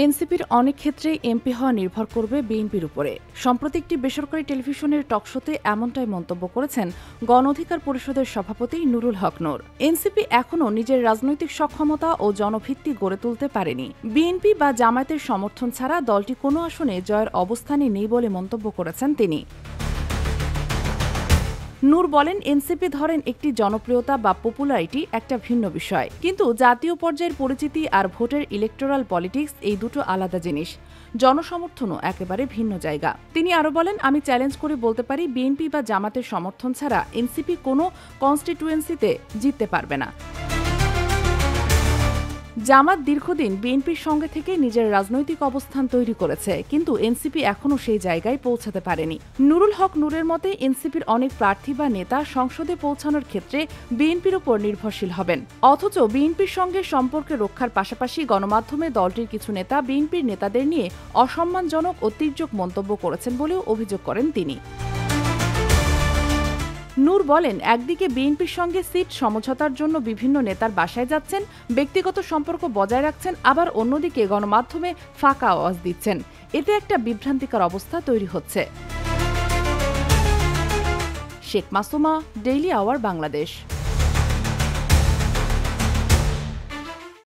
এনসিপির অনেক ক্ষেত্রে এমপি হওয়া নির্ভর করবে বিএনপির উপরে। সম্প্রতি একটি বেসরকারি টেলিভিশনের টকশোতে এমনটাই মন্তব্য করেছেন গণ অধিকার পরিষদের সভাপতি নুরুল হক নূর। এনসিপি এখনও নিজের রাজনৈতিক সক্ষমতা ও জনভিত্তি গড়ে তুলতে পারেনি। বিএনপি বা জামায়াতের সমর্থন ছাড়া দলটি কোনো আসনে জয়ের অবস্থানে নেই বলে মন্তব্য করেছেন তিনি। নূর বলেন, এনসিপি ধরেন একটি জনপ্রিয়তা বা পপুলারিটি একটা ভিন্ন বিষয়, কিন্তু জাতীয় পর্যায়ের পরিচিতি আর ভোটের ইলেকটোরাল পলিটিক্স এই দুটো আলাদা জিনিস। জনসমর্থনও একেবারে ভিন্ন জায়গা। তিনি আরও বলেন, আমি চ্যালেঞ্জ করে বলতে পারি বিএনপি বা জামাতের সমর্থন ছাড়া এনসিপি কোনো কনস্টিটুয়েন্সিতে জিততে পারবে না। জামাত দীর্ঘদিন বিএনপির সঙ্গে থেকে নিজের রাজনৈতিক অবস্থান তৈরি করেছে, কিন্তু এনসিপি এখনও সেই জায়গায় পৌঁছাতে পারেনি। নুরুল হক নূরের মতে, এনসিপির অনেক প্রার্থী বা নেতা সংসদে পৌঁছানোর ক্ষেত্রে বিএনপির উপর নির্ভরশীল হবেন। অথচ বিএনপির সঙ্গে সম্পর্ক রক্ষার পাশাপাশি গণমাধ্যমে দলটির কিছু নেতা বিএনপির নেতাদের নিয়ে অসম্মানজনক ও তির্যক মন্তব্য করেছেন বলেও অভিযোগ করেন তিনি। নূর বলেন, একদিকে বিএনপির সঙ্গে সিট সমঝোতার জন্য বিভিন্ন নেতার বাসায় যাচ্ছেন, ব্যক্তিগত সম্পর্ক বজায় রাখছেন, আবার অন্যদিকে গণমাধ্যমে ফাঁকা আওয়াজ দিচ্ছেন। এতে একটা বিভ্রান্তিকর অবস্থা তৈরি হচ্ছে। Sheikh Masuma, Daily Hour, Bangladesh.